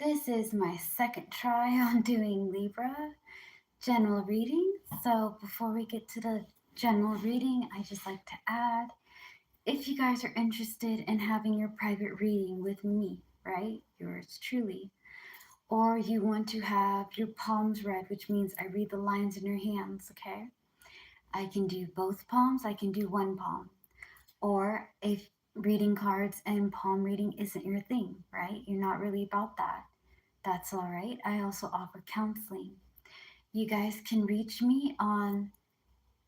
This is my second try on doing Libra general reading. So before we get to the general reading, I just like to add, if you guys are interested in having your private reading with me, right, yours truly, or you want to have your palms read, which means I read the lines in your hands, okay? I can do both palms, I can do one palm. Or if reading cards and palm reading isn't your thing, right? You're not really about that. That's all right. I also offer counseling. You guys can reach me on,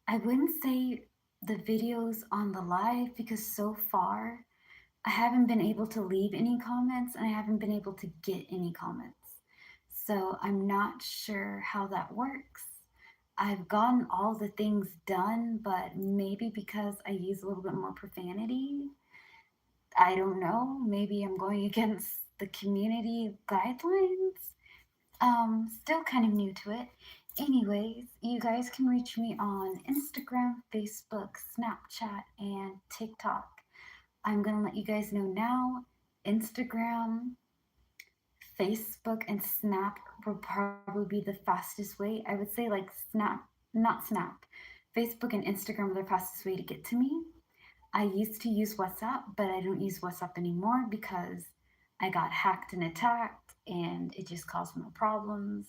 I wouldn't say the videos on the live because so far I haven't been able to leave any comments and I haven't been able to get any comments. So I'm not sure how that works. I've gotten all the things done, but maybe because I use a little bit more profanity, I don't know. Maybe I'm going against the community guidelines. Still kind of new to it. Anyways, you guys can reach me on Instagram, Facebook, Snapchat, and TikTok. I'm gonna let you guys know now. Instagram, Facebook, and Snap will probably be the fastest way. I would say like Snap, not Snap. Facebook and Instagram are the fastest way to get to me. I used to use WhatsApp, but I don't use WhatsApp anymore because I got hacked and attacked and it just caused more problems.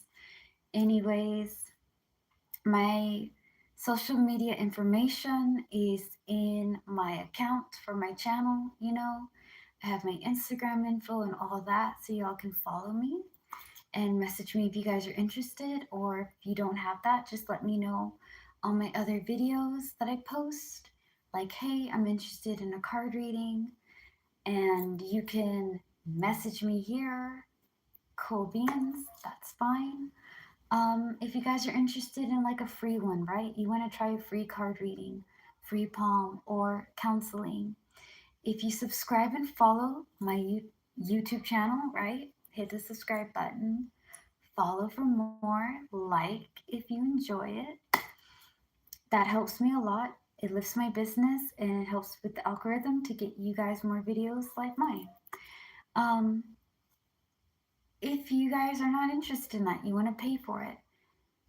Anyways, my social media information is in my account for my channel, I have my Instagram info and all that, so y'all can follow me and message me if you guys are interested, or if you don't have that, just let me know on my other videos that I post. Like, hey, I'm interested in a card reading, and you can message me here. Cool beans, that's fine. If you guys are interested in like a free one, right? You want to try a free card reading, free palm, or counseling. If you subscribe and follow my YouTube channel, right? Hit the subscribe button, follow for more, like if you enjoy it. That helps me a lot. It lifts my business and it helps with the algorithm to get you guys more videos like mine. Um, if you guys are not interested in that, you want to pay for it.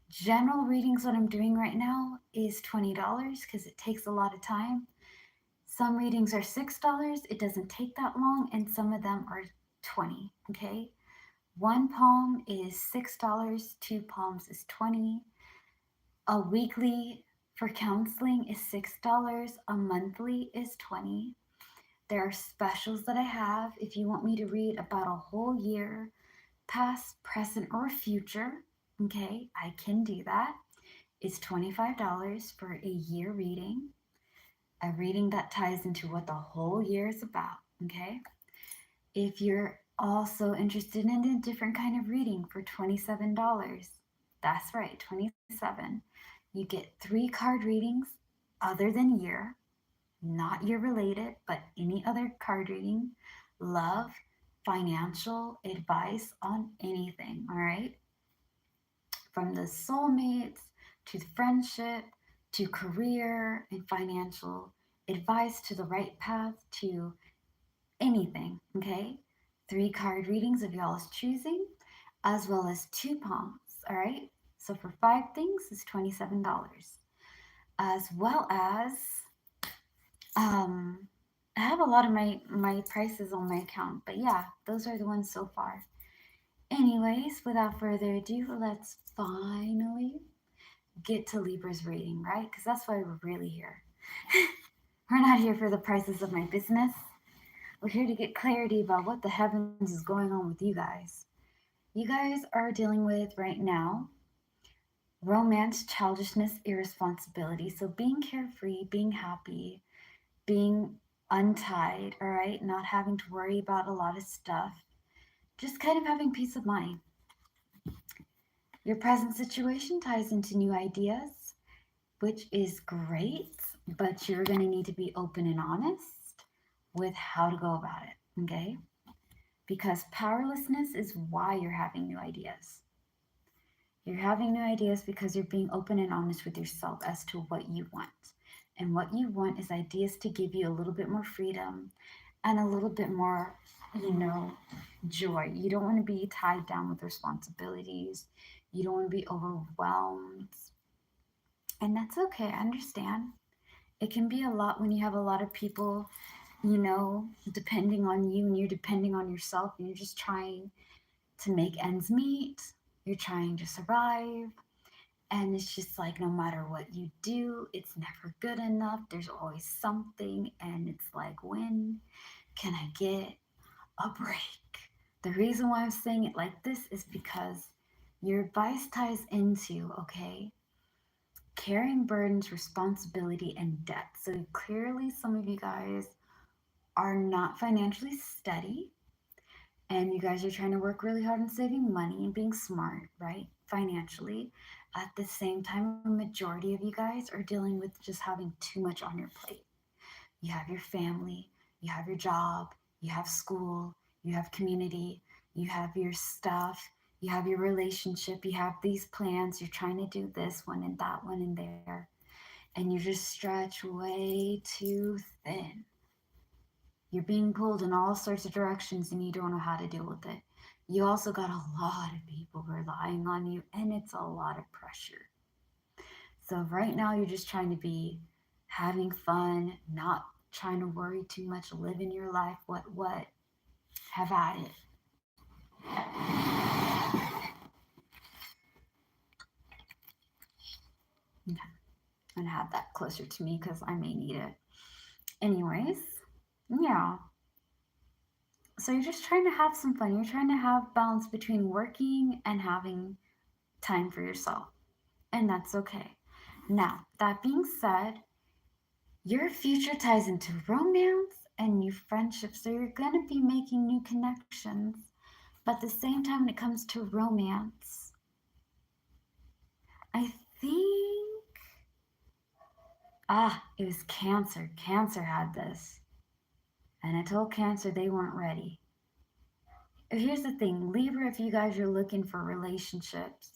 General readings, what I'm doing right now, is $20 because it takes a lot of time. Some readings are $6. It doesn't take that long, and some of them are 20. Okay, one palm is $6. Two palms is 20. A weekly for counseling is $6. A monthly is 20. There are specials that I have if you want me to read about a whole year, past, present, or future. Okay, I can do that. It's $25 for a year reading, a reading that ties into what the whole year is about. Okay, if you're also interested in a different kind of reading for $27, that's right, 27, you get 3 card readings other than year, not year related, but any other card reading, love, financial advice on anything, all right? From the soulmates to the friendship to career and financial advice to the right path to anything, okay? 3 card readings of y'all's choosing, as well as 2 palms, all right? So for 5 things, it's $27. As well as, um, I have a lot of my prices on my account, but yeah, those are the ones so far. Anyways, without further ado, let's finally get to Libra's reading, right? Because that's why we're really here. We're not here for the prices of my business. We're here to get clarity about what the heavens is going on with you guys. You guys are dealing with right now romance, childishness, irresponsibility. So being carefree, being happy, being untied, all right? Not having to worry about a lot of stuff. Just kind of having peace of mind. Your present situation ties into new ideas, which is great, but you're going to need to be open and honest with how to go about it, okay? Because powerlessness is why you're having new ideas. You're having new ideas because you're being open and honest with yourself as to what you want. And what you want is ideas to give you a little bit more freedom and a little bit more you know, joy. You don't want to be tied down with responsibilities. You don't want to be overwhelmed. And that's okay. I understand. It can be a lot when you have a lot of people, depending on you and you're depending on yourself and you're just trying to make ends meet. You're trying to survive. And it's just like no matter what you do, it's never good enough. There's always something. And it's like, when can I get a break? The reason why I'm saying it like this is because your advice ties into, okay, carrying burdens, responsibility, and debt. So clearly, some of you guys are not financially steady and you guys are trying to work really hard on saving money and being smart, right? Financially. At the same time, a majority of you guys are dealing with just having too much on your plate. You have your family, you have your job, you have school, you have community, you have your stuff, you have your relationship, you have these plans, you're trying to do this one and that one and there, and you just stretch way too thin. You're being pulled in all sorts of directions and you don't know how to deal with it. You also got a lot of people relying on you, and it's a lot of pressure. So, right now, you're just trying to be having fun, not trying to worry too much, living your life. What? Have at it. Okay. I'm gonna have that closer to me because I may need it. Anyways, yeah. So, you're just trying to have some fun. You're trying to have balance between working and having time for yourself. And that's okay. Now, that being said, your future ties into romance and new friendships. So you're going to be making new connections. But at the same time, when it comes to romance, I think, it was Cancer. Cancer had this. And I told Cancer they weren't ready. Here's the thing, Libra, if you guys are looking for relationships,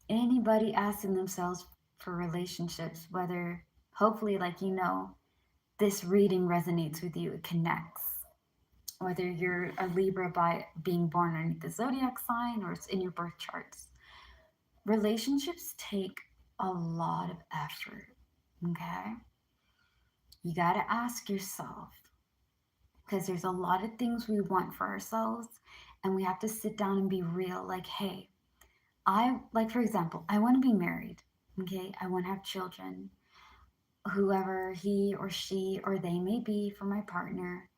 anybody asking themselves for relationships, whether hopefully, like, this reading resonates with you, it connects. Whether you're a Libra by being born underneath the zodiac sign or it's in your birth charts, relationships take a lot of effort. Okay? You got to ask yourself, because there's a lot of things we want for ourselves, and we have to sit down and be real. Like, hey, like, for example, I want to be married. Okay? I want to have children. Whoever he or she or they may be for my partner,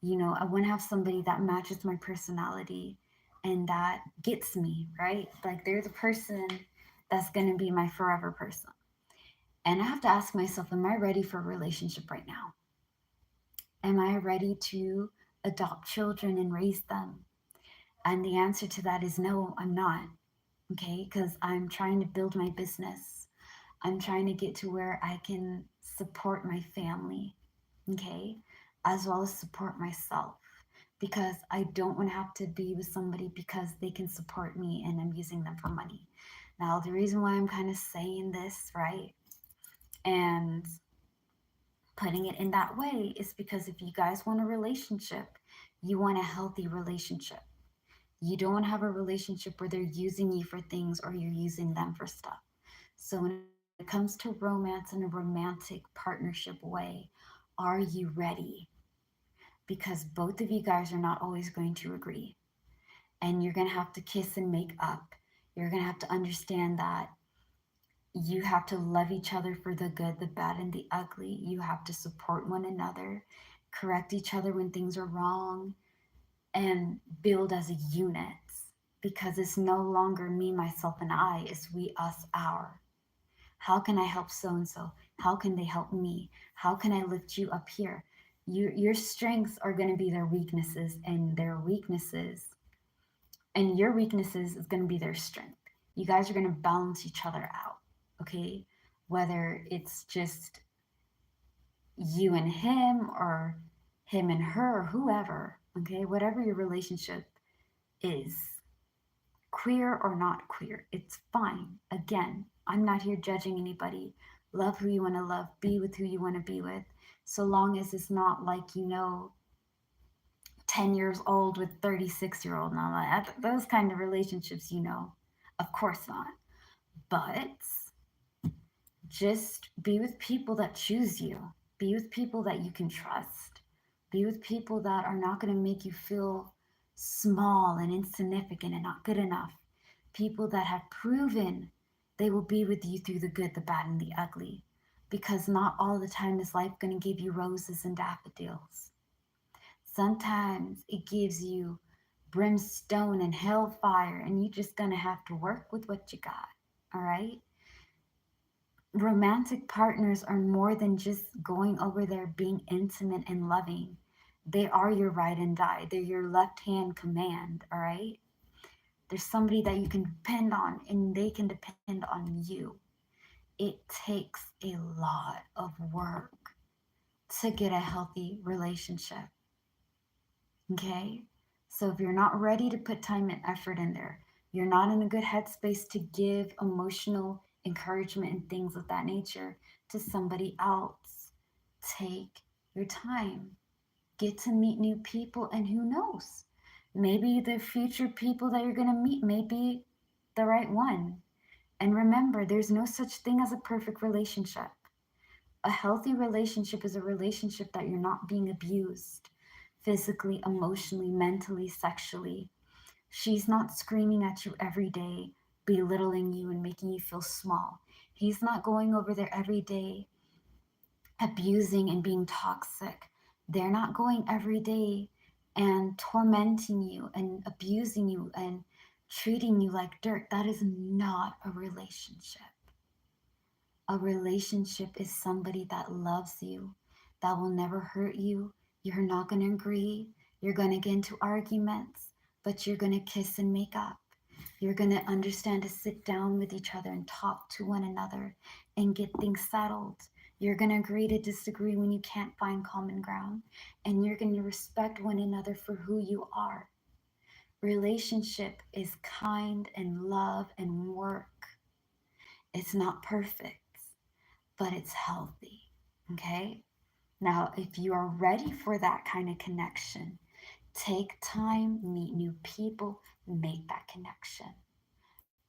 I want to have somebody that matches my personality and that gets me, right? Like, they're the person that's going to be my forever person. And I have to ask myself, am I ready for a relationship right now? Am I ready to adopt children and raise them? And the answer to that is no, I'm not. Okay? Because I'm trying to build my business. I'm trying to get to where I can support my family, okay, as well as support myself, because I don't want to have to be with somebody because they can support me and I'm using them for money. Now, the reason why I'm kind of saying this, right, and putting it in that way is because if you guys want a relationship, you want a healthy relationship. You don't want to have a relationship where they're using you for things or you're using them for stuff. So when it comes to romance in a romantic partnership way, are you ready? Because both of you guys are not always going to agree. And you're going to have to kiss and make up. You're going to have to understand that you have to love each other for the good, the bad, and the ugly. You have to support one another, correct each other when things are wrong, and build as a unit. Because it's no longer me, myself, and I, it's we, us, our. How can I help so and so? How can they help me? How can I lift you up here? Your strengths are going to be their weaknesses, and their weaknesses, and your weaknesses is going to be their strength. You guys are going to balance each other out, okay? Whether it's just you and him, or him and her, or whoever, okay? Whatever your relationship is, queer or not queer, it's fine. Again, I'm not here judging anybody. Love who you want to love, be with who you want to be with, so long as it's not like, 10 years old with 36-year-old and all that. Those kind of relationships, of course not. But just be with people that choose you. Be with people that you can trust. Be with people that are not going to make you feel small and insignificant and not good enough. People that have proven they will be with you through the good, the bad, and the ugly. Because not all the time is life going to give you roses and daffodils. Sometimes it gives you brimstone and hellfire, and you're just going to have to work with what you got. All right? Romantic partners are more than just going over there being intimate and loving. They are your ride and die. They're your left hand command, all right? There's somebody that you can depend on and they can depend on you. It takes a lot of work to get a healthy relationship, okay? So if you're not ready to put time and effort in there, you're not in a good headspace to give emotional encouragement and things of that nature to somebody else, take your time. Get to meet new people, and who knows? Maybe the future people that you're going to meet may be the right one. And remember, there's no such thing as a perfect relationship. A healthy relationship is a relationship that you're not being abused physically, emotionally, mentally, sexually. She's not screaming at you every day, belittling you and making you feel small. He's not going over there every day abusing and being toxic. They're not going every day and tormenting you and abusing you and treating you like dirt. That is not a relationship. A relationship is somebody that loves you, that will never hurt you. You're not going to agree. You're going to get into arguments, but you're going to kiss and make up. You're going to understand to sit down with each other and talk to one another and get things settled. You're going to agree to disagree when you can't find common ground. And you're going to respect one another for who you are. Relationship is kind and love and work. It's not perfect, but it's healthy. Okay? Now, if you are ready for that kind of connection, take time, meet new people, make that connection.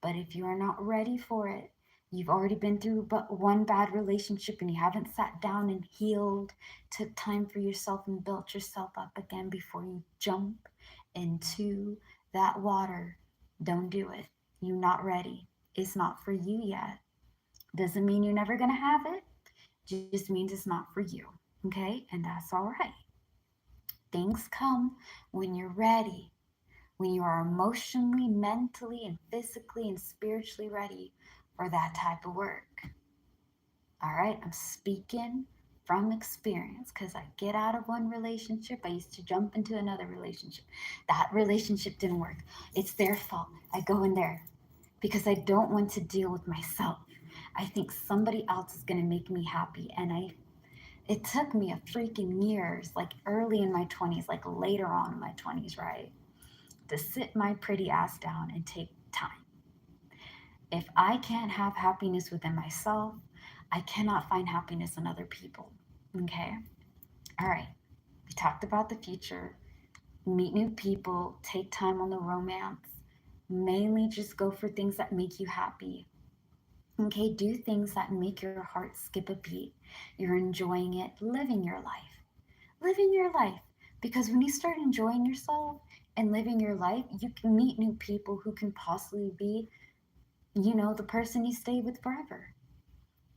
But if you are not ready for it, you've already been through but one bad relationship and you haven't sat down and healed, took time for yourself and built yourself up again before you jump into that water, don't do it. You're not ready. It's not for you yet. Doesn't mean you're never going to have it. Just means it's not for you. Okay? And that's all right. Things come when you're ready, when you are emotionally, mentally, and physically and spiritually ready for that type of work. All right, I'm speaking from experience because I get out of one relationship. I used to jump into another relationship. That relationship didn't work. It's their fault. I go in there because I don't want to deal with myself. I think somebody else is going to make me happy. And it took me a freaking years, like early in my 20s, like later on in my 20s, right? To sit my pretty ass down and take time. If I can't have happiness within myself, I cannot find happiness in other people. Okay? All right. We talked about the future. Meet new people. Take time on the romance. Mainly just go for things that make you happy. Okay? Do things that make your heart skip a beat. You're enjoying it, living your life. Living your life. Because when you start enjoying yourself and living your life, you can meet new people who can possibly be, the person you stay with forever.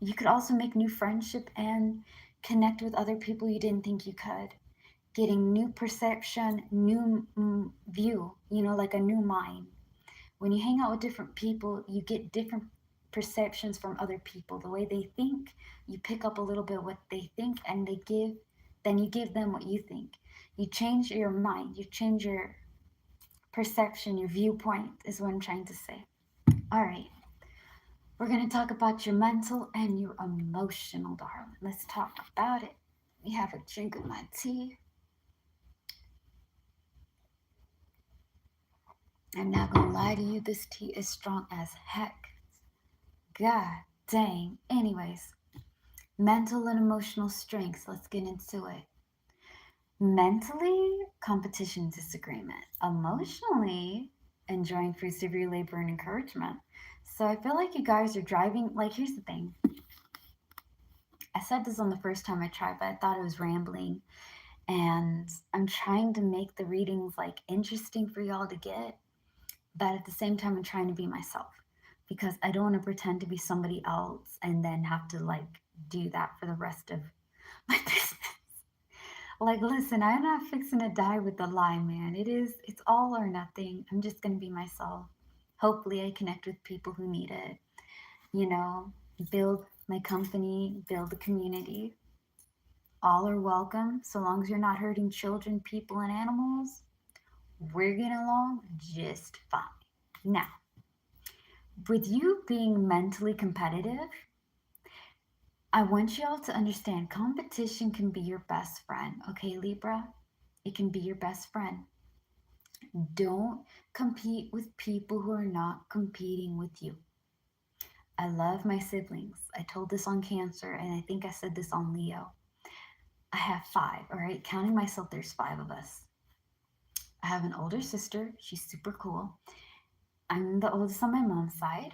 You could also make new friendship and connect with other people you didn't think you could. Getting new perception, new view, like a new mind. When you hang out with different people, you get different perceptions from other people. The way they think, you pick up a little bit what they think and then you give them what you think. You change your mind, you change your perception, your viewpoint is what I'm trying to say. All right. We're going to talk about your mental and your emotional, darling. Let's talk about it. We have a drink of my tea. I'm not going to lie to you, this tea is strong as heck. God dang. Anyways, mental and emotional strengths. Let's get into it. Mentally, competition, disagreement. Emotionally, enjoying free severe labor and encouragement. So I feel like you guys are driving. Like, here's the thing. I said this on the first time I tried, but I thought it was rambling. And I'm trying to make the readings like interesting for y'all to get, but at the same time, I'm trying to be myself because I don't want to pretend to be somebody else and then have to like do that for the rest of my business. Like, listen, I'm not fixing to die with the lie, man. It's all or nothing. I'm just going to be myself. Hopefully, I connect with people who need it, you know, build my company, build a community. All are welcome so long as you're not hurting children, people, and animals. We're getting along just fine. Now, with you being mentally competitive, I want y'all to understand competition can be your best friend, okay, Libra? It can be your best friend. Don't compete with people who are not competing with you. I love my siblings. I told this on Cancer, and I think I said this on Leo. I have five, all right? Counting myself, there's five of us. I have an older sister. She's super cool. I'm the oldest on my mom's side,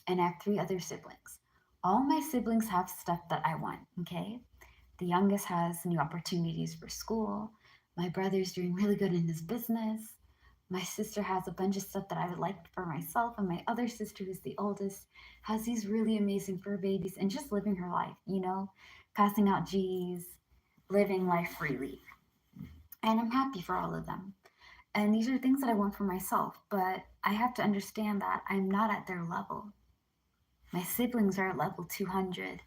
and I have three other siblings. All my siblings have stuff that I want, okay? The youngest has new opportunities for school. My brother's doing really good in his business. My sister has a bunch of stuff that I would like for myself. And my other sister, who's the oldest, has these really amazing fur babies and just living her life, passing out G's, living life freely. And I'm happy for all of them. And these are things that I want for myself, but I have to understand that I'm not at their level. My siblings are at level 200,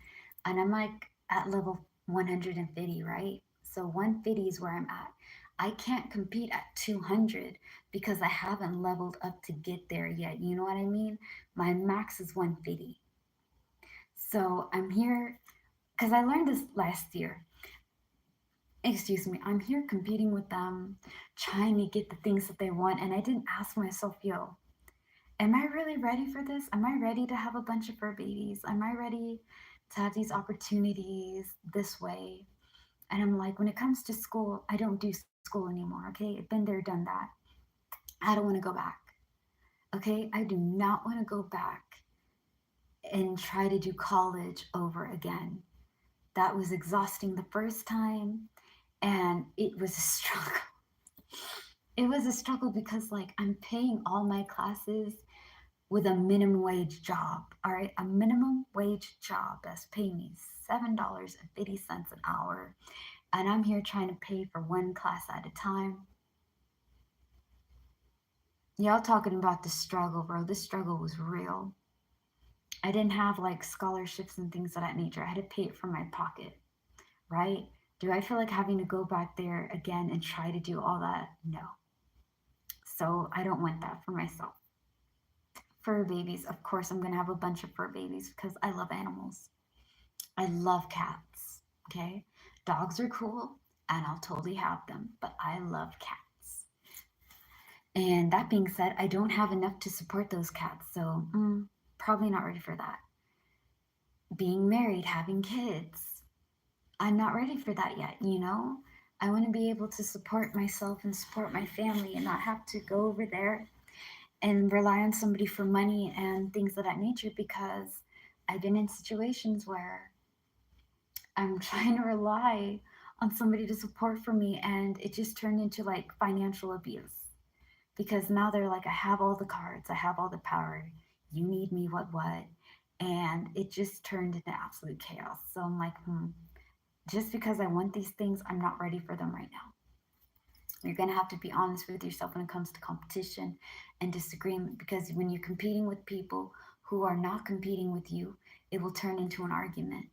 and I'm like at level 150, right? So 150 is where I'm at. I can't compete at 200 because I haven't leveled up to get there yet. You know what I mean? My max is 150. So I'm here because I learned this last year. Excuse me, I'm here competing with them, trying to get the things that they want. And I didn't ask myself, yo, am I really ready for this? Am I ready to have a bunch of fur babies? Am I ready to have these opportunities this way? And I'm like, when it comes to school, I don't do school anymore, okay? I've been there, done that. I don't want to go back, okay? I do not want to go back and try to do college over again. That was exhausting the first time, and it was a struggle. It was a struggle because, like, I'm paying all my classes with a minimum wage job. All right, a minimum wage job that's paying me $7.50 an hour, and I'm here trying to pay for one class at a time. Y'all talking about the struggle, bro. This struggle was real. I didn't have like scholarships and things of that nature. I had to pay it from my pocket, right? Do I feel like having to go back there again and try to do all that? No. So I don't want that for myself. Fur babies, of course, I'm going to have a bunch of fur babies because I love animals. I love cats, okay? Dogs are cool and I'll totally have them, but I love cats. And that being said, I don't have enough to support those cats, so probably not ready for that. Being married, having kids, I'm not ready for that yet. I want to be able to support myself and support my family and not have to go over there and rely on somebody for money and things of that nature because I've been in situations where I'm trying to rely on somebody to support for me and it just turned into like financial abuse because now they're like, I have all the cards, I have all the power, you need me, what, and it just turned into absolute chaos. So I'm like, just because I want these things, I'm not ready for them right now. You're going to have to be honest with yourself when it comes to competition and disagreement because when you're competing with people who are not competing with you, it will turn into an argument.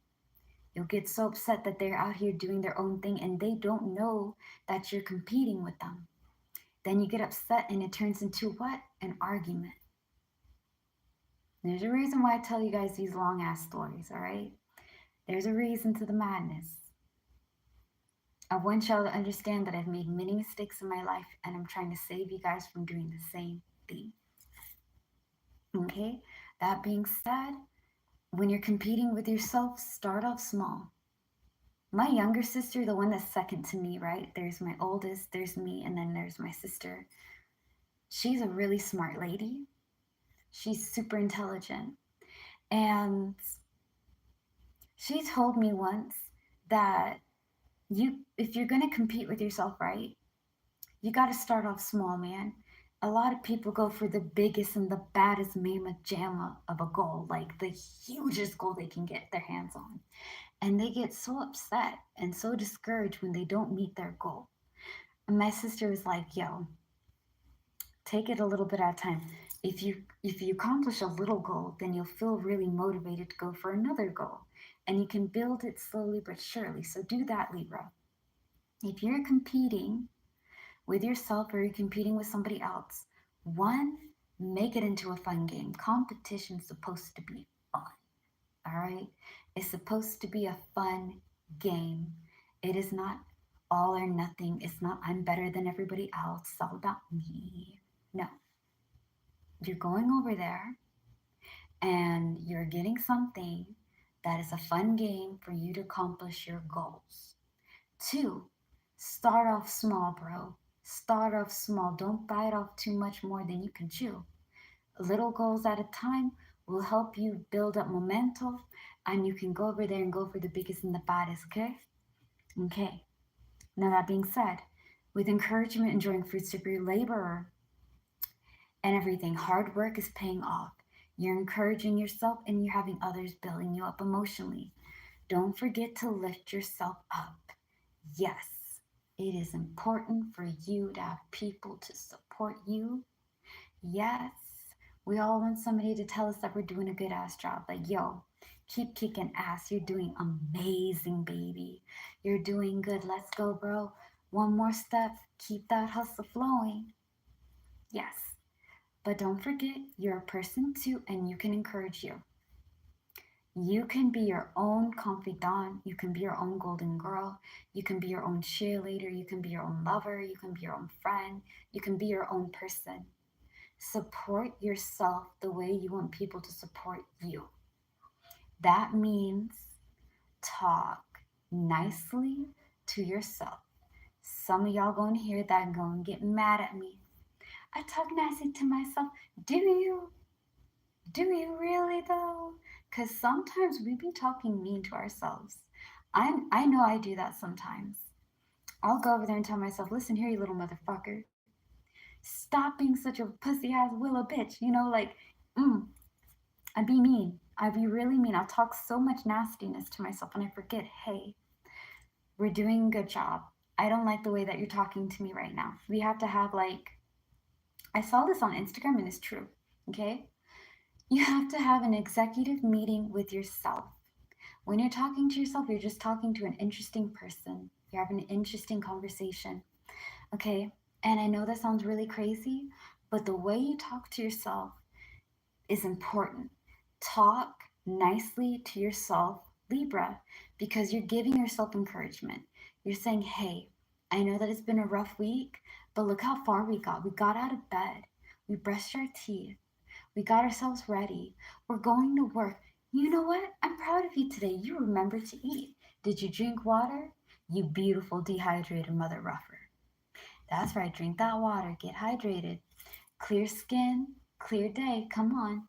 You'll get so upset that they're out here doing their own thing and they don't know that you're competing with them. Then you get upset and it turns into what? An argument. There's a reason why I tell you guys these long ass stories, all right? There's a reason to the madness. I want y'all to understand that I've made many mistakes in my life and I'm trying to save you guys from doing the same thing. Okay? That being said, when you're competing with yourself, start off small. My younger sister, the one that's second to me, right? There's my oldest, there's me, and then there's my sister. She's a really smart lady. She's super intelligent. And she told me once that if you're going to compete with yourself, right, you got to start off small, man. A lot of people go for the biggest and the baddest mamma jamma of a goal, like the hugest goal they can get their hands on. And they get so upset and so discouraged when they don't meet their goal. And my sister was like, yo, take it a little bit at a time. If you accomplish a little goal, then you'll feel really motivated to go for another goal. And you can build it slowly but surely. So do that, Libra. If you're competing with yourself or you're competing with somebody else, one, make it into a fun game. Competition's supposed to be fun. All right? It's supposed to be a fun game. It is not all or nothing. It's not I'm better than everybody else. It's all about me. No. You're going over there and you're getting something that is a fun game for you to accomplish your goals. Two, start off small, bro. Start off small. Don't bite off too much more than you can chew. Little goals at a time will help you build up momentum, and you can go over there and go for the biggest and the baddest, okay? Okay. Now, that being said, with encouragement, enjoying fruits of your labor and everything, hard work is paying off. You're encouraging yourself and you're having others building you up emotionally. Don't forget to lift yourself up. Yes, it is important for you to have people to support you. Yes, we all want somebody to tell us that we're doing a good ass job. Like, yo, keep kicking ass. You're doing amazing, baby. You're doing good. Let's go, bro. One more step. Keep that hustle flowing. Yes, but don't forget, you're a person too, and you can encourage you. You can be your own confidant. You can be your own golden girl. You can be your own cheerleader. You can be your own lover. You can be your own friend. You can be your own person. Support yourself the way you want people to support you. That means talk nicely to yourself. Some of y'all gonna hear that and gonna get mad at me. I talk nicely to myself. Do you? Do you really though? Because sometimes we be talking mean to ourselves. I know I do that sometimes. I'll go over there and tell myself, listen here, you little motherfucker. Stop being such a pussy ass willow bitch. Mm, I be mean. I be really mean. I'll talk so much nastiness to myself and I forget, hey, we're doing a good job. I don't like the way that you're talking to me right now. We have to have I saw this on Instagram and it's true. Okay? You have to have an executive meeting with yourself. When you're talking to yourself, you're just talking to an interesting person. You're having an interesting conversation. Okay? And I know that sounds really crazy, but the way you talk to yourself is important. Talk nicely to yourself, Libra, because you're giving yourself encouragement. You're saying, hey, I know that it's been a rough week, but look how far we got. We got out of bed. We brushed our teeth. We got ourselves ready. We're going to work. You know what? I'm proud of you today. You remembered to eat. Did you drink water? You beautiful dehydrated mother ruffer. That's right. Drink that water. Get hydrated. Clear skin, clear day. Come on.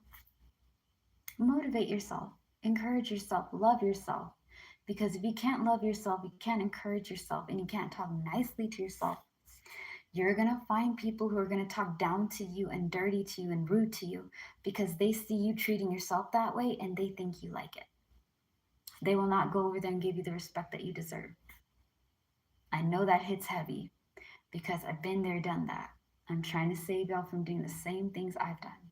Motivate yourself. Encourage yourself. Love yourself. Because if you can't love yourself, you can't encourage yourself, and you can't talk nicely to yourself, you're going to find people who are going to talk down to you and dirty to you and rude to you because they see you treating yourself that way and they think you like it. They will not go over there and give you the respect that you deserve. I know that hits heavy because I've been there, done that. I'm trying to save y'all from doing the same things I've done.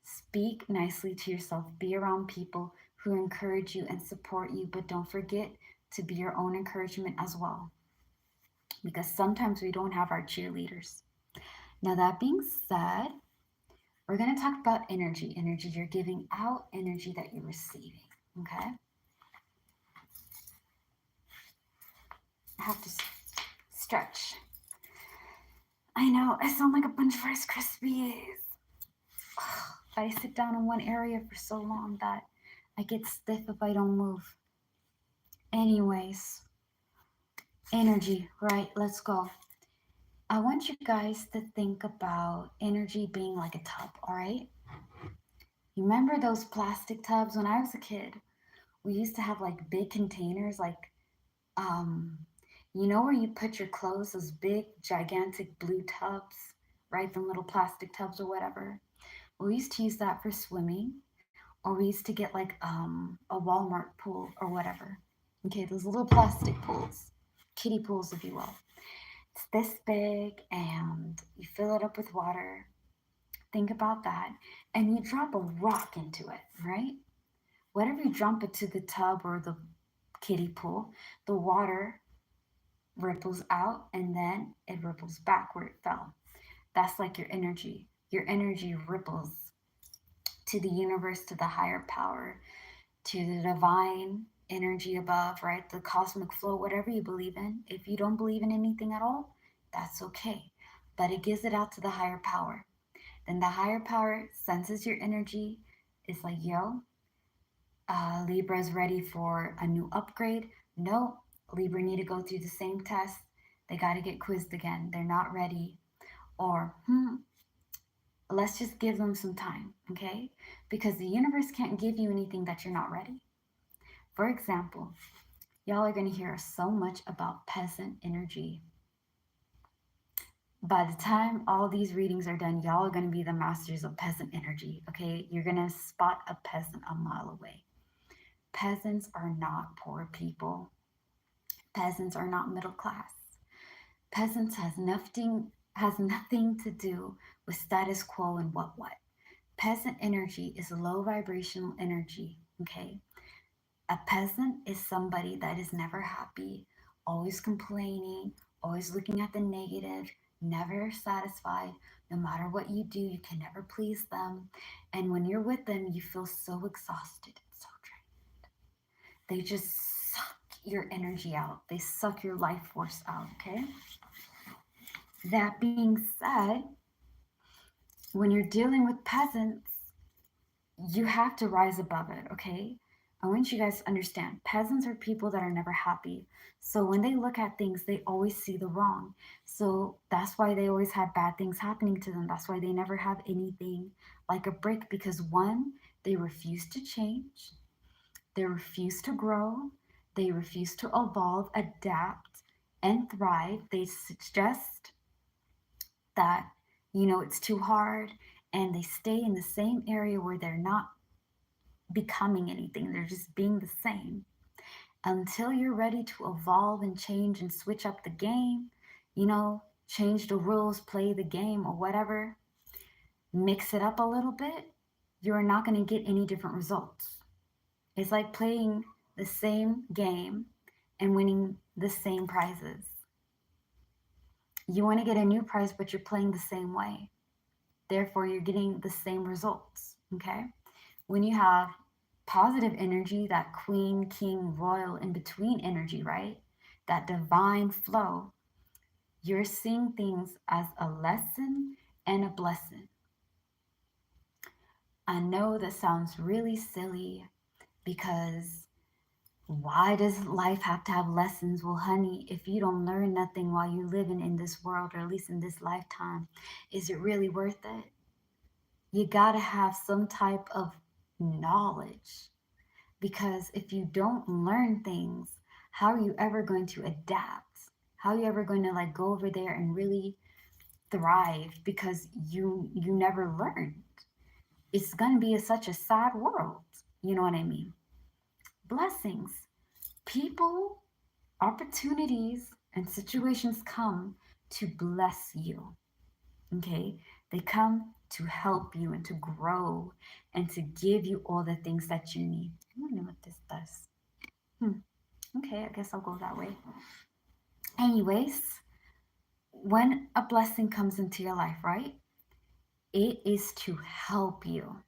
Speak nicely to yourself. Be around people who encourage you and support you, but don't forget to be your own encouragement as well. Because sometimes we don't have our cheerleaders. Now, that being said, we're going to talk about energy. Energy you're giving out, energy that you're receiving. Okay? I have to stretch. I know, I sound like a bunch of Rice Krispies. But I sit down in one area for so long that I get stiff if I don't move. Anyways, energy, right? Let's go. I want you guys to think about energy being like a tub, all right? You remember those plastic tubs? When I was a kid, we used to have like big containers, like, um, you know, where you put your clothes, those big, gigantic blue tubs, right? The little plastic tubs or whatever. We used to use that for swimming, or we used to get like a Walmart pool or whatever. Okay, those little plastic pools, kiddie pools, if you will. It's this big, and you fill it up with water. Think about that. And you drop a rock into it, right? Whatever you drop into the tub or the kiddie pool, the water ripples out and then it ripples back where it fell. That's like your energy. Your energy ripples to the universe, to the higher power, to the divine energy above, right? The cosmic flow, whatever you believe in. If you don't believe in anything at all, that's okay. But it gives it out to the higher power. Then the higher power senses your energy. It's like, yo, Libra's ready for a new upgrade. No, Libra need to go through the same test. They got to get quizzed again. They're not ready. Or, let's just give them some time, okay? Because the universe can't give you anything that you're not ready. For example, y'all are going to hear so much about peasant energy. By the time all these readings are done, y'all are going to be the masters of peasant energy, okay? You're going to spot a peasant a mile away. Peasants are not poor people. Peasants are not middle class. Peasants has nothing to do with status quo and what. Peasant energy is low vibrational energy, okay? A peasant is somebody that is never happy, always complaining, always looking at the negative, never satisfied. No matter what you do, you can never please them. And when you're with them, you feel so exhausted and so drained. They just suck your energy out, they suck your life force out, okay? That being said, when you're dealing with peasants, you have to rise above it, okay? I want you guys to understand peasants are people that are never happy. So when they look at things, they always see the wrong. So that's why they always have bad things happening to them. That's why they never have anything like a break, because one, they refuse to change, they refuse to grow, they refuse to evolve, adapt, and thrive. They suggest that, it's too hard, and they stay in the same area where they're not becoming anything. They're just being the same until you're ready to evolve and change and switch up the game, change the rules, play the game or whatever, mix it up a little bit. You're not going to get any different results. It's like playing the same game and winning the same prizes. You want to get a new prize, but you're playing the same way. Therefore, you're getting the same results. Okay? When you have positive energy, that queen, king, royal, in between energy, right? That divine flow, you're seeing things as a lesson and a blessing. I know that sounds really silly, because why does life have to have lessons? Well, honey, if you don't learn nothing while you're living in this world, or at least in this lifetime, is it really worth it? You got to have some type of knowledge, because if you don't learn things, how are you ever going to adapt? How are you ever going to like go over there and really thrive, because you never learned? It's going to be such a sad world. You know what I mean? Blessings. People, opportunities, and situations come to bless you. Okay? They come to help you and to grow and to give you all the things that you need. I don't know what this does. Okay, I guess I'll go that way. Anyways, when a blessing comes into your life, right? It is to help you.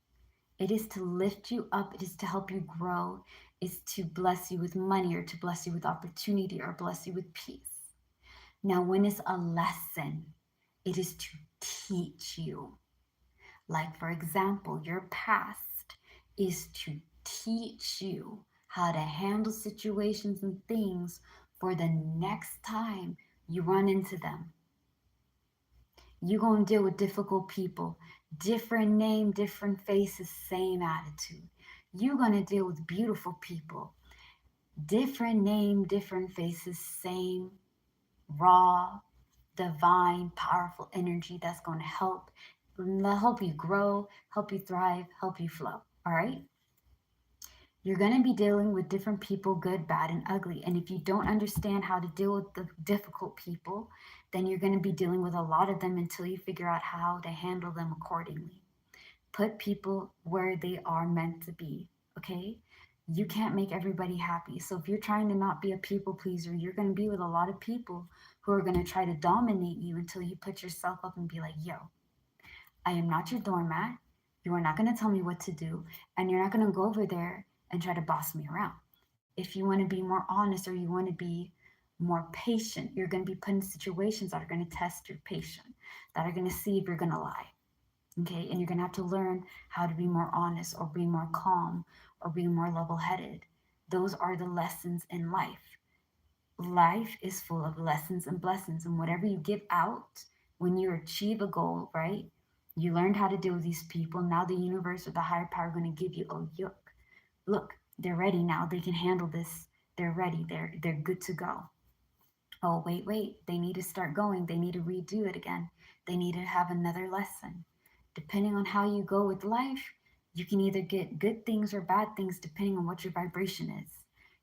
It is to lift you up. It is to help you grow. It's to bless you with money, or to bless you with opportunity, or bless you with peace. Now, when it's a lesson, it is to teach you. Like, for example, your past is to teach you how to handle situations and things for the next time you run into them. You're going to deal with difficult people, different name, different faces, same attitude. You're going to deal with beautiful people, different name, different faces, same raw, divine, powerful energy that's going to help you grow, help you thrive, help you flow. All right? You're going to be dealing with different people, good, bad, and ugly. And if you don't understand how to deal with the difficult people, then you're going to be dealing with a lot of them until you figure out how to handle them accordingly. Put people where they are meant to be, okay? You can't make everybody happy. So if you're trying to not be a people pleaser, you're going to be with a lot of people who are going to try to dominate you until you put yourself up and be like, yo, I am not your doormat. You are not going to tell me what to do. And you're not going to go over there and try to boss me around. If you want to be more honest or you want to be more patient, you're going to be put in situations that are going to test your patience, that are going to see if you're going to lie. Okay. And you're going to have to learn how to be more honest or be more calm or be more level headed. Those are the lessons in life. Life is full of lessons and blessings, and whatever you give out when you achieve a goal, right? You learned how to deal with these people. Now the universe or the higher power are going to give you, oh, look, they're ready now. They can handle this. They're ready. They're good to go. Oh, wait. They need to start going. They need to redo it again. They need to have another lesson. Depending on how you go with life, you can either get good things or bad things depending on what your vibration is.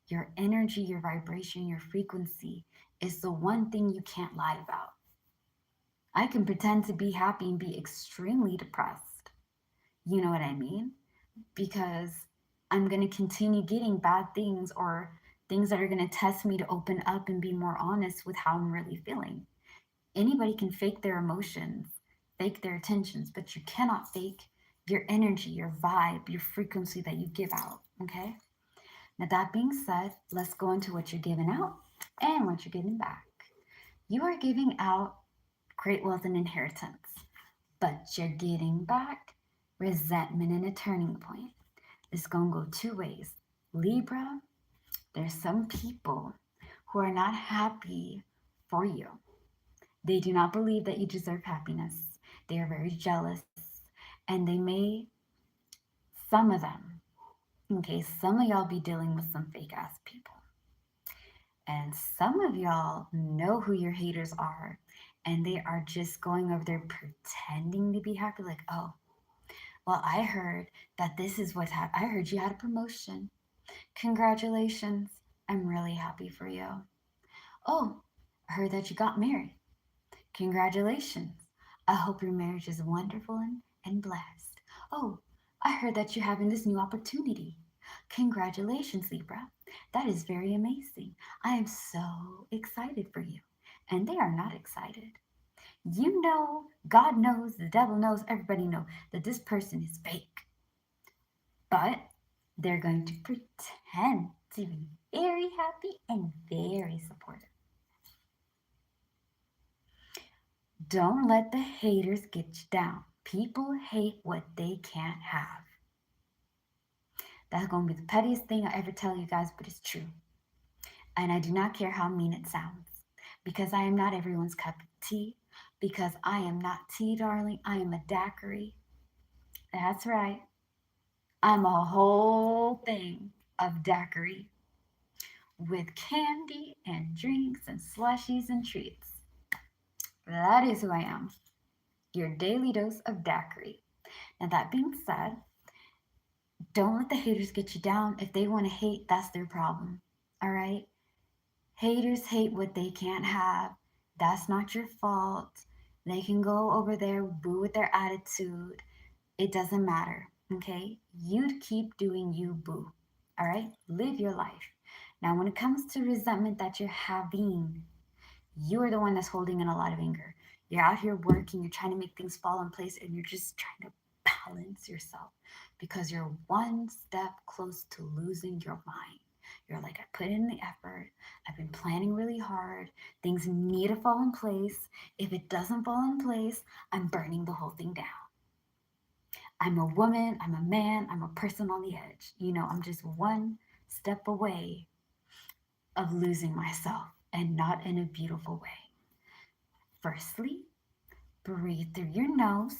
Your energy, your vibration, your frequency is the one thing you can't lie about. I can pretend to be happy and be extremely depressed. You know what I mean? Because I'm going to continue getting bad things or things that are going to test me to open up and be more honest with how I'm really feeling. Anybody can fake their emotions, fake their intentions, but you cannot fake your energy, your vibe, your frequency that you give out. Okay? Now, that being said, let's go into what you're giving out and what you're giving back. You are giving out great wealth and inheritance, but you're getting back resentment and a turning point. It's going to go two ways. Libra, there's some people who are not happy for you. They do not believe that you deserve happiness. They are very jealous, and they may, some of them, okay, some of y'all be dealing with some fake ass people. And some of y'all know who your haters are, and they are just going over there pretending to be happy, like, oh, well, I heard that this is what's happened. I heard you had a promotion. Congratulations. I'm really happy for you. Oh, I heard that you got married. Congratulations. I hope your marriage is wonderful and blessed. Oh, I heard that you're having this new opportunity. Congratulations, Libra. That is very amazing. I am so excited for you. And they are not excited. You know, God knows, the devil knows, everybody knows that this person is fake. But they're going to pretend to be very happy and very supportive. Don't let the haters get you down. People hate what they can't have. That's going to be the pettiest thing I ever tell you guys, but it's true. And I do not care how mean it sounds. Because I am not everyone's cup of tea. Because I am not tea, darling. I am a daiquiri. That's right. I'm a whole thing of daiquiri with candy and drinks and slushies and treats. That is who I am. Your daily dose of daiquiri. Now, that being said, don't let the haters get you down. If they want to hate, that's their problem. All right? Haters hate what they can't have. That's not your fault. They can go over there, boo with their attitude. It doesn't matter. Okay? You keep doing you, boo. All right? Live your life. Now, when it comes to resentment that you're having, you're the one that's holding in a lot of anger. You're out here working, you're trying to make things fall in place, and you're just trying to balance yourself because you're one step close to losing your mind. You're like, I put in the effort, I've been planning really hard, things need to fall in place. If it doesn't fall in place, I'm burning the whole thing down. I'm a woman, I'm a man, I'm a person on the edge. You know, I'm just one step away of losing myself, and not in a beautiful way. Firstly, breathe through your nose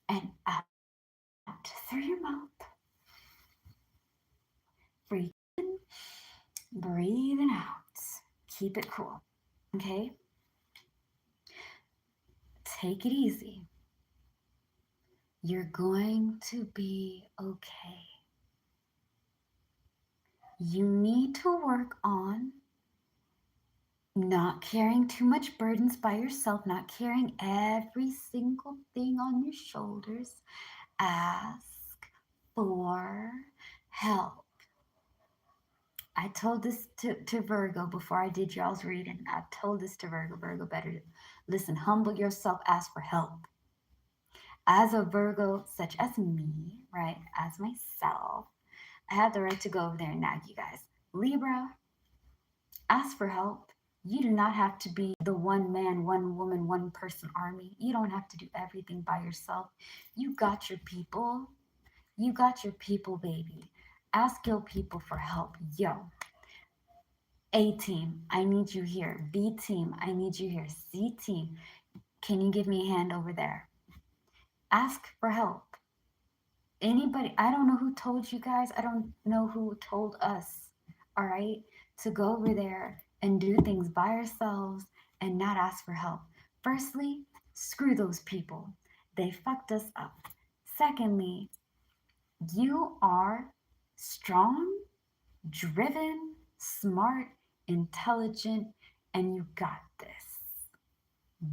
and out through your mouth. Breathe in, breathing out. Keep it cool, okay? Take it easy. You're going to be okay. You need to work on not carrying too much burdens by yourself, not carrying every single thing on your shoulders. Ask for help. I told this to Virgo before I did y'all's reading. I told this to Virgo. Virgo, better listen, humble yourself, ask for help. As a Virgo, such as me, right, as myself, I have the right to go over there and nag you guys. Libra, ask for help. You do not have to be the one man, one woman, one person army. You don't have to do everything by yourself. You got your people. You got your people, baby. Ask your people for help. Yo, A team, I need you here. B team, I need you here. C team, can you give me a hand over there? Ask for help. Anybody, I don't know who told you guys. I don't know who told us, all right, to go over there and do things by ourselves and not ask for help. Firstly, screw those people. They fucked us up. Secondly, you are strong, driven, smart, intelligent, and you got this.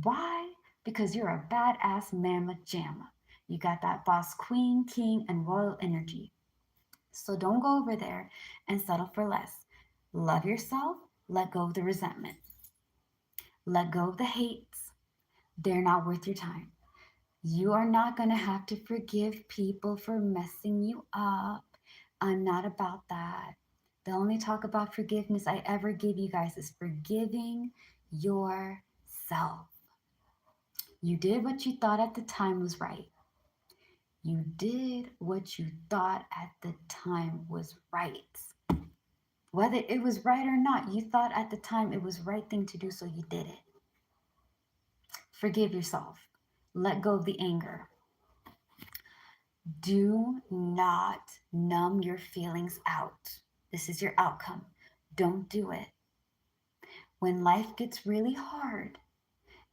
Why? Because you're a badass mama jamma. You got that boss queen, king, and royal energy. So don't go over there and settle for less. Love yourself. Let go of the resentment. Let go of the hates. They're not worth your time. You are not going to have to forgive people for messing you up. I'm not about that. The only talk about forgiveness I ever give you guys is forgiving yourself. You did what you thought at the time was right. You did what you thought at the time was right. Whether it was right or not, you thought at the time it was the right thing to do, so you did it. Forgive yourself. Let go of the anger. Do not numb your feelings out. This is your outcome. Don't do it. When life gets really hard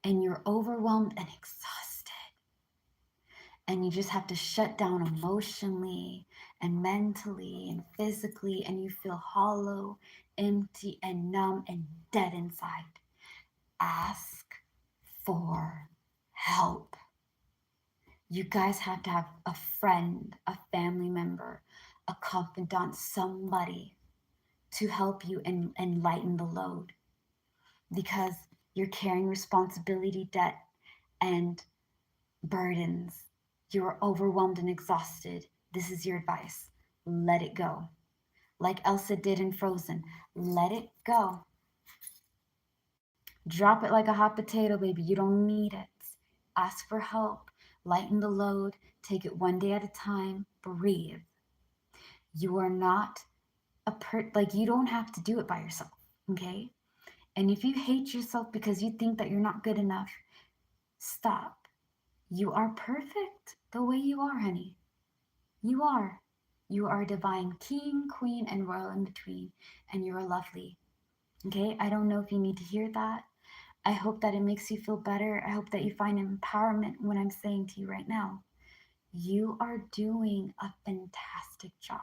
and you're overwhelmed and exhausted, and you just have to shut down emotionally and mentally and physically, and you feel hollow, empty, and numb and dead inside, ask for help. You guys have to have a friend, a family member, a confidant, somebody to help you and lighten the load, because you're carrying responsibility, debt, and burdens. You're overwhelmed and exhausted. This is your advice. Let it go. Like Elsa did in Frozen. Let it go. Drop it like a hot potato, baby. You don't need it. Ask for help. Lighten the load. Take it one day at a time. Breathe. You are not like, you don't have to do it by yourself, okay? And if you hate yourself because you think that you're not good enough, stop. You are perfect the way you are, honey. You are. You are divine king, queen, and royal in between, and you are lovely. Okay? I don't know if you need to hear that. I hope that it makes you feel better. I hope that you find empowerment in what I'm saying to you right now. You are doing a fantastic job.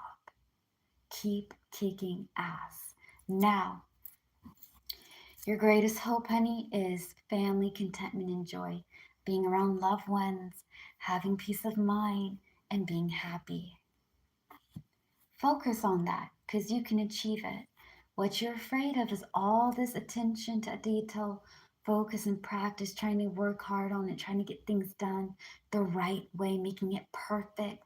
Keep kicking ass. Now, your greatest hope, honey, is family, contentment, and joy. Being around loved ones, having peace of mind, and being happy. Focus on that, because you can achieve it. What you're afraid of is all this attention to detail, focus and practice, trying to work hard on it, trying to get things done the right way, making it perfect.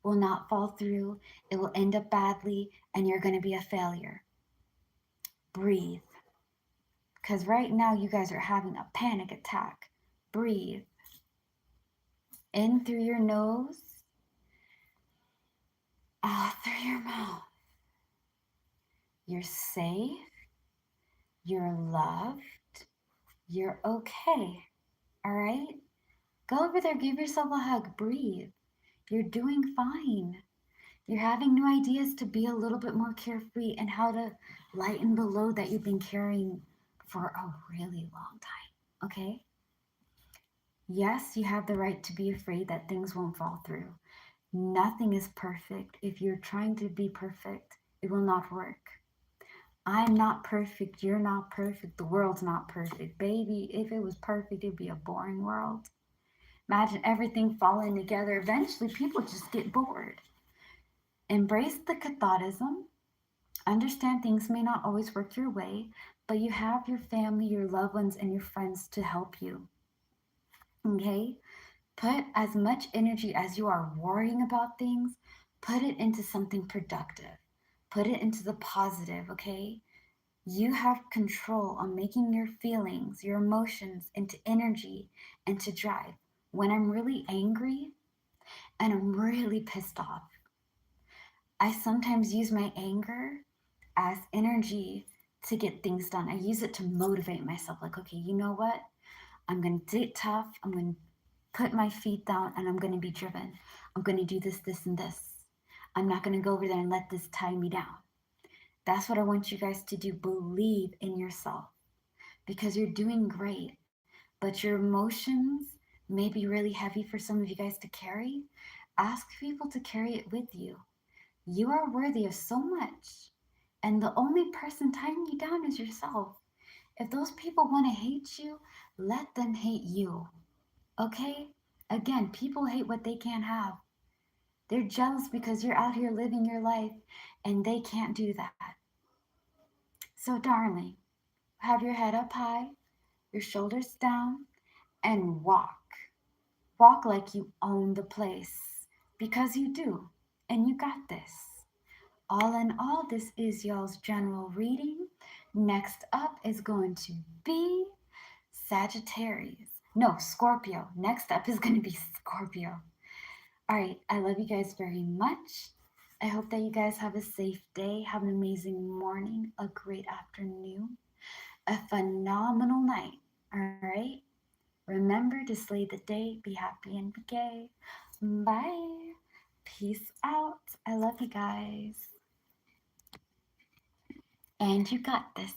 Will not fall through. It will end up badly, and you're going to be a failure. Breathe. Because right now you guys are having a panic attack. Breathe. In through your nose, Out through your mouth. You're safe. You're loved. You're okay. All right? Go over there, give yourself a hug, breathe. You're doing fine. You're having new ideas to be a little bit more carefree and how to lighten the load that you've been carrying for a really long time. Okay? Yes, you have the right to be afraid that things won't fall through. Nothing is perfect. If you're trying to be perfect, it will not work. I'm not perfect. You're not perfect. The world's not perfect. Baby, if it was perfect, it'd be a boring world. Imagine everything falling together. Eventually, people just get bored. Embrace the cathartism. Understand things may not always work your way, but you have your family, your loved ones, and your friends to help you. Okay? Put as much energy as you are worrying about things, put it into something productive. Put it into the positive, okay? You have control on making your feelings, your emotions into energy and to drive. When I'm really angry and I'm really pissed off, I sometimes use my anger as energy to get things done. I use it to motivate myself. Like, okay, you know what? I'm going to get tough. I'm going to put my feet down and I'm going to be driven. I'm going to do this, this, and this. I'm not going to go over there and let this tie me down. That's what I want you guys to do. Believe in yourself because you're doing great, but your emotions may be really heavy for some of you guys to carry. Ask people to carry it with you. You are worthy of so much. And the only person tying you down is yourself. If those people want to hate you, let them hate you. Okay? Again, people hate what they can't have. They're jealous because you're out here living your life and they can't do that. So, darling, have your head up high, your shoulders down, and walk. Walk like you own the place because you do, and you got this. All in all, this is y'all's general reading. Next up is going to be Sagittarius. No, Scorpio. Next up is going to be Scorpio. All right, I love you guys very much. I hope that you guys have a safe day, have an amazing morning, a great afternoon, a phenomenal night. All right? Remember to slay the day, be happy, and be gay. Bye. Peace out. I love you guys. And you got this.